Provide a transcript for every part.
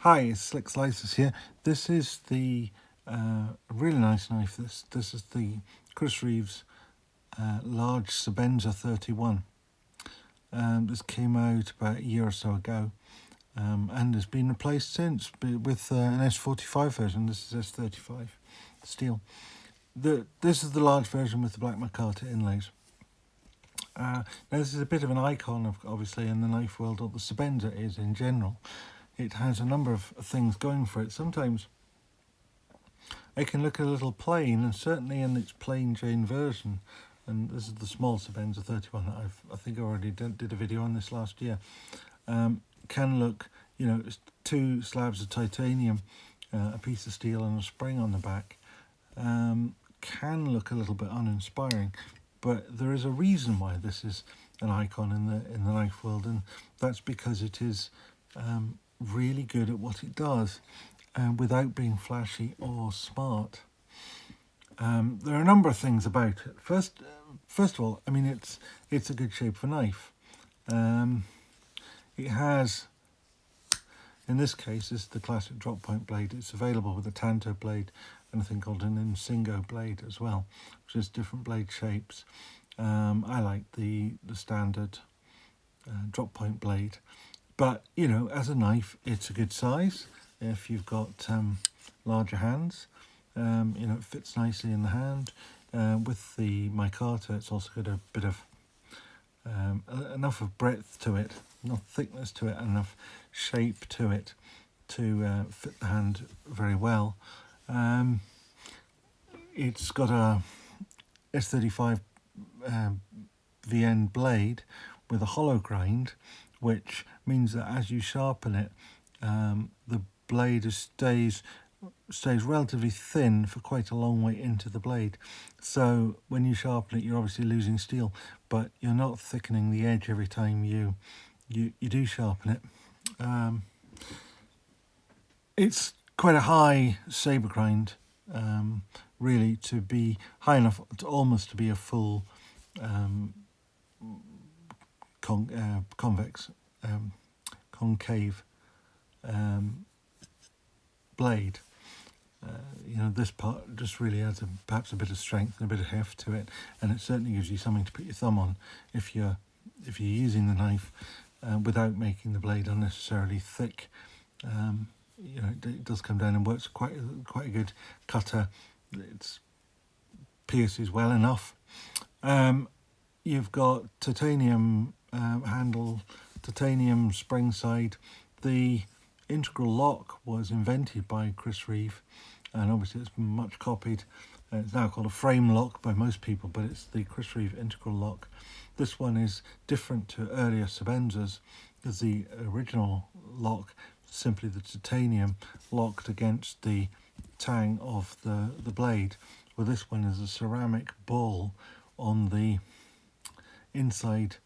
Hi, it's Slick Slices here. This is the really nice knife. This is the Chris Reeves large Sebenza 31. This came out about a year or so ago, and has been replaced since with an S45 version. This is S35 steel. This is the large version with the black micarta inlays. Now this is a bit of an icon, obviously, in the knife world, or the Sebenza is in general. It has a number of things going for it. Sometimes it can look a little plain, and certainly in its plain Jane version, and this is the small Sebenza 31 that I think I already did a video on this last year, can look, it's two slabs of titanium, a piece of steel and a spring on the back, can look a little bit uninspiring, but there is a reason why this is an icon in the knife world, and that's because it is really good at what it does, without being flashy or smart. There are a number of things about it. First of all, I mean, it's a good shape for knife. It has, in this case, this is the classic drop point blade. It's available with a Tanto blade and a thing called an Insingo blade as well, which is different blade shapes. I like the standard drop point blade. But, as a knife, it's a good size. If you've got larger hands, it fits nicely in the hand. With the micarta, it's also got a bit of enough of breadth to it, enough thickness to it, and enough shape to it to fit the hand very well. It's got a S35 VN blade with a hollow grind, which means that as you sharpen it, the blade stays relatively thin for quite a long way into the blade. So when you sharpen it, you're obviously losing steel, but you're not thickening the edge every time you do sharpen it. It's quite a high saber grind, really, to be high enough to almost to be a full convex, concave blade. This part just really adds perhaps a bit of strength and a bit of heft to it, and it certainly gives you something to put your thumb on if you're using the knife without making the blade unnecessarily thick. It does come down and works quite a good cutter. It pierces well enough. You've got titanium handle, titanium spring side. The integral lock was invented by Chris Reeve, and obviously it's been much copied. It's now called a frame lock by most people, but it's the Chris Reeve integral lock. This one is different to earlier Sebenzas, because the original lock, simply the titanium locked against the tang of the blade. Well, this one is a ceramic ball on the inside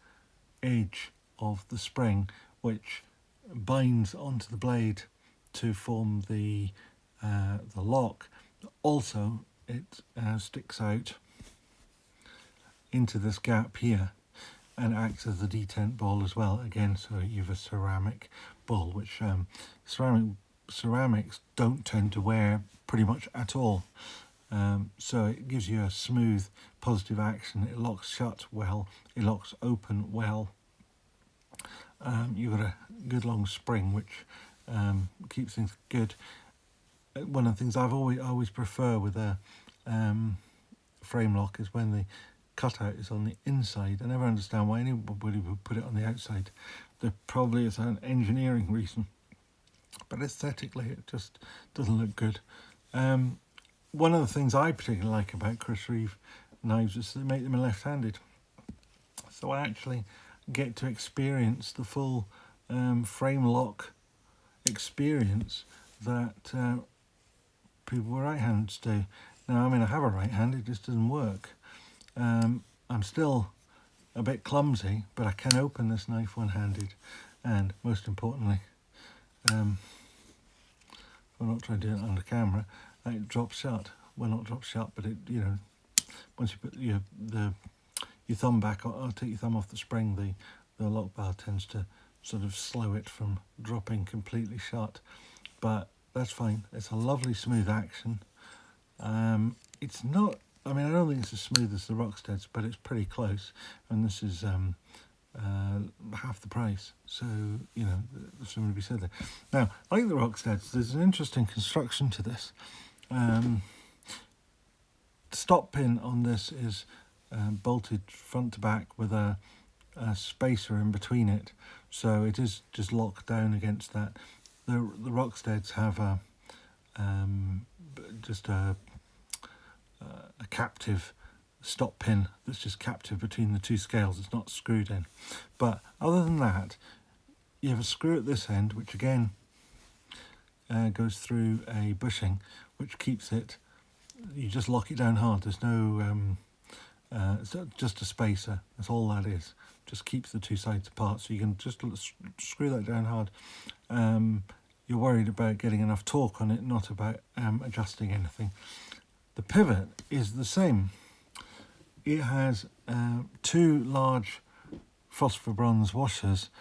edge of the spring, which binds onto the blade to form the lock. Also, it sticks out into this gap here and acts as a detent ball as well. Again, so you have a ceramic ball, which ceramics don't tend to wear pretty much at all. So it gives you a smooth, positive action. It locks shut well. It locks open well. You've got a good long spring, which keeps things good. One of the things I've always prefer with a frame lock is when the cutout is on the inside. I never understand why anybody would put it on the outside. There probably is an engineering reason, but aesthetically it just doesn't look good. One of the things I particularly like about Chris Reeve knives is they make them left-handed, so I actually get to experience the full frame lock experience that people with right hands do. Now, I mean, I have a right hand, it just doesn't work. I'm still a bit clumsy, but I can open this knife one-handed, and most importantly, I'm not trying to do it under camera, it drops shut. Well, not drops shut, but it, once you put your thumb back, or take your thumb off the spring, the lock bar tends to sort of slow it from dropping completely shut. but that's fine. It's a lovely smooth action. It's not, I mean, I don't think it's as smooth as the Rocksteads, but it's pretty close, and this is half the price, so you know there's something to be said there. Now, like the Rocksteads, there's an interesting construction to this. The stop pin on this is bolted front to back with a spacer in between it, so it is just locked down against that. The Rocksteads have just a captive stop pin that's just captive between the two scales. It's not screwed in. But other than that, you have a screw at this end, which again goes through a bushing, which keeps it, you just lock it down hard. There's no, it's just a spacer. That's all that is. Just keeps the two sides apart. So you can just screw that down hard. You're worried about getting enough torque on it, not about adjusting anything. The pivot is the same. It has two large phosphor bronze washers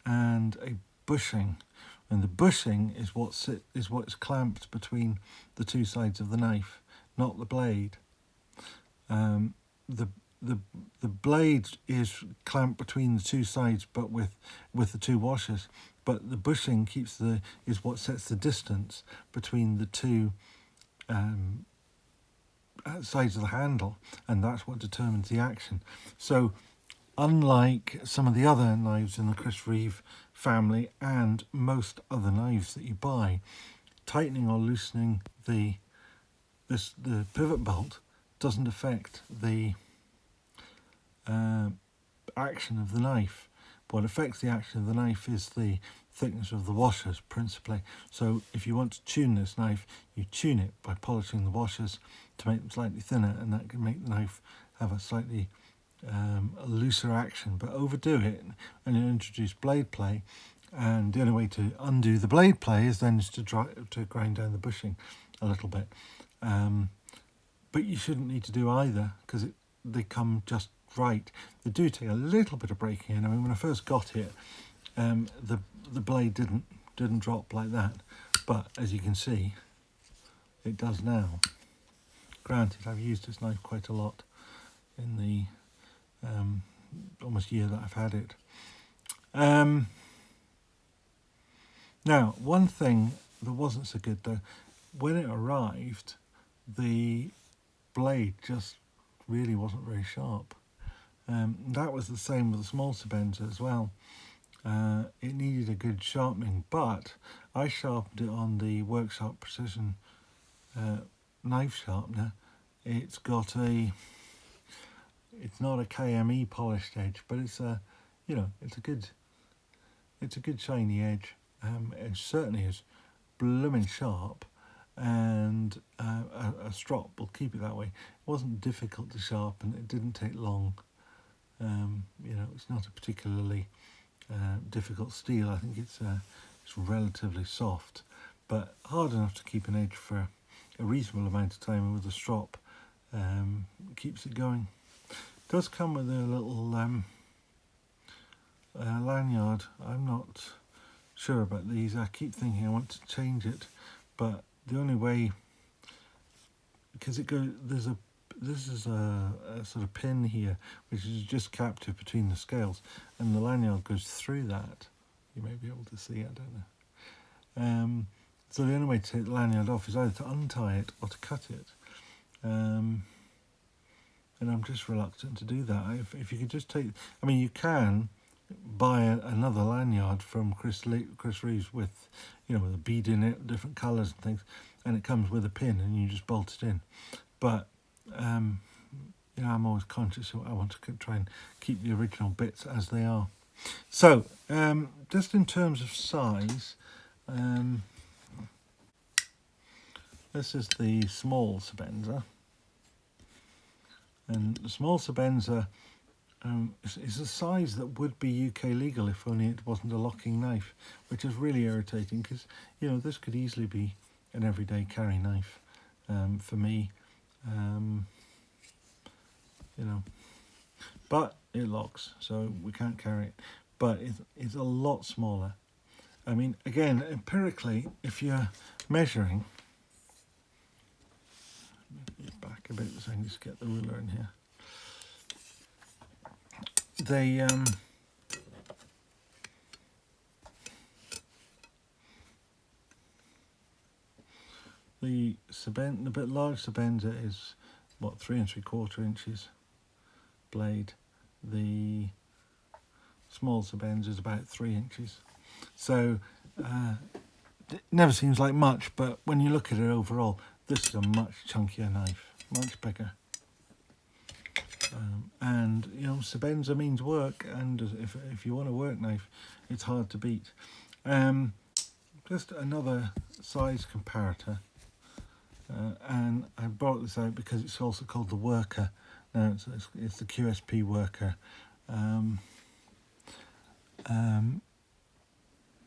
and a bushing, and the bushing is what's clamped between the two sides of the knife, not the blade. The blade is clamped between the two sides, but with the two washers. But the bushing is what sets the distance between the two sides of the handle, and that's what determines the action. So unlike some of the other knives in the Chris Reeve family and most other knives that you buy, tightening or loosening the pivot bolt doesn't affect the action of the knife. What affects the action of the knife is the thickness of the washers principally. So if you want to tune this knife, you tune it by polishing the washers to make them slightly thinner, and that can make the knife have a slightly looser action. But overdo it and you introduce blade play, and the only way to undo the blade play is then to grind down the bushing a little bit. But you shouldn't need to do either, because they come just right. They do take a little bit of breaking in. I mean, when I first got it, the blade didn't drop like that, but as you can see, it does now. Granted, I've used this knife quite a lot in the almost year that I've had it. Now, one thing that wasn't so good though, when it arrived, the blade just really wasn't very sharp. That was the same with the small Sebenza as well. It needed a good sharpening, but I sharpened it on the Workshop Precision knife sharpener. It's got it's not a KME polished edge, but it's a, you know, it's a good shiny edge. It certainly is blooming sharp, and a strop will keep it that way. It wasn't difficult to sharpen. It didn't take long. You know, it's not a particularly difficult steel. I think it's relatively soft, but hard enough to keep an edge for a reasonable amount of time, and with a strop keeps it going. It does come with a little lanyard. I'm not sure about these. I keep thinking I want to change it, but the only way, because it goes, this is a sort of pin here, which is just captive between the scales, and the lanyard goes through that. You may be able to see, I don't know. So the only way to take the lanyard off is either to untie it or to cut it. And I'm just reluctant to do that. If you could just take, I mean, you can buy another lanyard from Chris Reeves with, you know, with a bead in it, different colours and things, and it comes with a pin, and you just bolt it in. But you know, I'm always conscious I want to try and keep the original bits as they are. So just in terms of size, this is the small Sebenza, and the small Sebenza is a size that would be UK legal if only it wasn't a locking knife, which is really irritating, because, you know, this could easily be an everyday carry knife for me, you know, but it locks, so we can't carry it. But it's a lot smaller. I mean, again, empirically, if you're measuring, back a bit so I can just get the ruler in here. The large Sebenza is what, 3 3/4 inches blade. The small Sebenza is about 3 inches. So it never seems like much, but when you look at it overall, this is a much chunkier knife, much bigger. And you know, Sebenza means work, and if you want a work knife, it's hard to beat. Just another size comparator, and I brought this out because it's also called the Worker. Now it's the QSP Worker,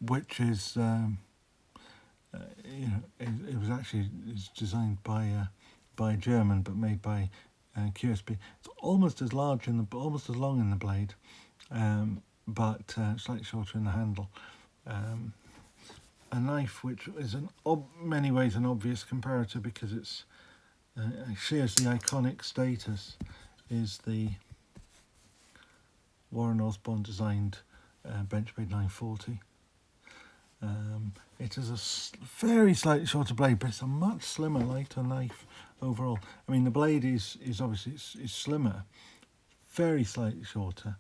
which is you know, it was actually designed by a German, but made by QSP. It's almost as large almost as long in the blade, but slightly shorter in the handle. A knife which is in many ways an obvious comparator because it shares the iconic status, is the Warren Osborne designed Benchblade 940. It is a very slightly shorter blade, but it's a much slimmer, lighter knife overall. I mean, the blade is obviously is slimmer, very slightly shorter,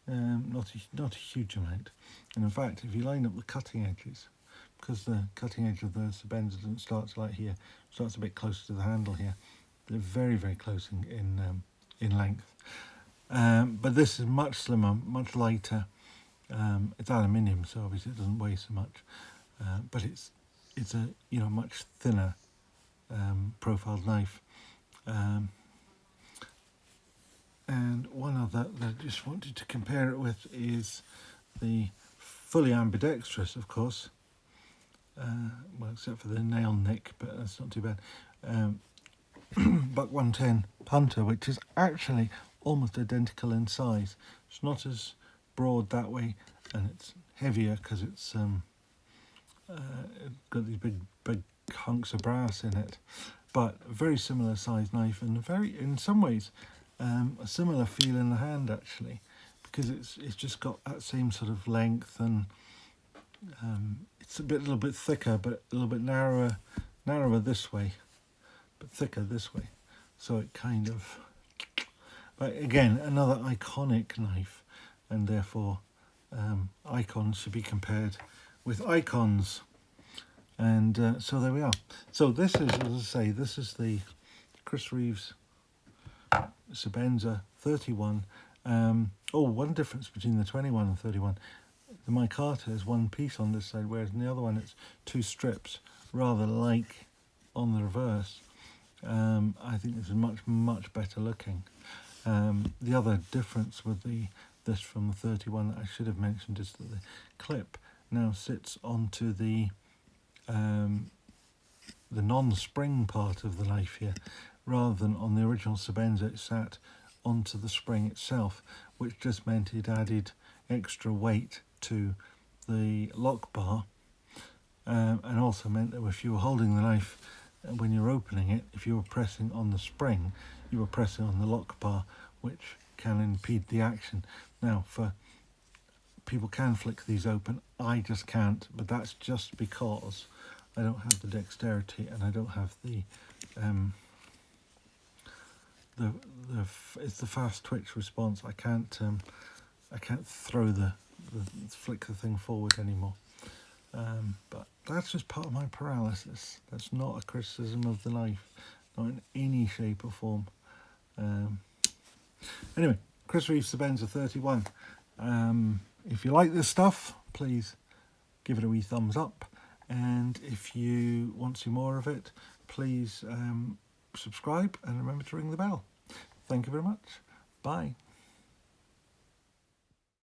not a huge amount. And in fact, if you line up the cutting edges, because the cutting edge of the Sebenza doesn't start like here, starts a bit closer to the handle here, they're very, very close in length. But this is much slimmer, much lighter. It's aluminium, so obviously it doesn't weigh so much, but it's a much thinner profiled knife. And one other that I just wanted to compare it with is the fully ambidextrous, of course. Well, except for the nail nick, but that's not too bad. Buck 110 Hunter, which is actually almost identical in size. It's not as broad that way, and it's heavier because it's got these big hunks of brass in it. But a very similar size knife, and in some ways, a similar feel in the hand actually, because it's just got that same sort of length, and it's a little bit thicker, but a little bit narrower this way, but thicker this way. So it kind of, but again, another iconic knife, and therefore icons should be compared with icons. And so there we are. So this is, as I say, this is the Chris Reeves Sebenza 31. One difference between the 21 and 31. The Micarta is one piece on this side, whereas in the other one it's 2 strips, rather like on the reverse. I think this is much better looking. The other difference with this from the 31 that I should have mentioned is that the clip now sits onto the non-spring part of the knife here, rather than on the original Sebenza it sat onto the spring itself, which just meant it added extra weight to the lock bar, and also meant that if you were holding the knife when you're opening it, if you were pressing on the spring, you were pressing on the lock bar, which can impede the action. Now, for people can flick these open, I just can't, but that's just because I don't have the dexterity, and I don't have it's the fast twitch response. I can't throw flick the thing forward anymore. But that's just part of my paralysis. That's not a criticism of the knife, not in any shape or form. Anyway, Chris Reeves Sebenza 31. If you like this stuff, please give it a wee thumbs up, and if you want to see more of it, please subscribe and remember to ring the bell. Thank you very much. Bye.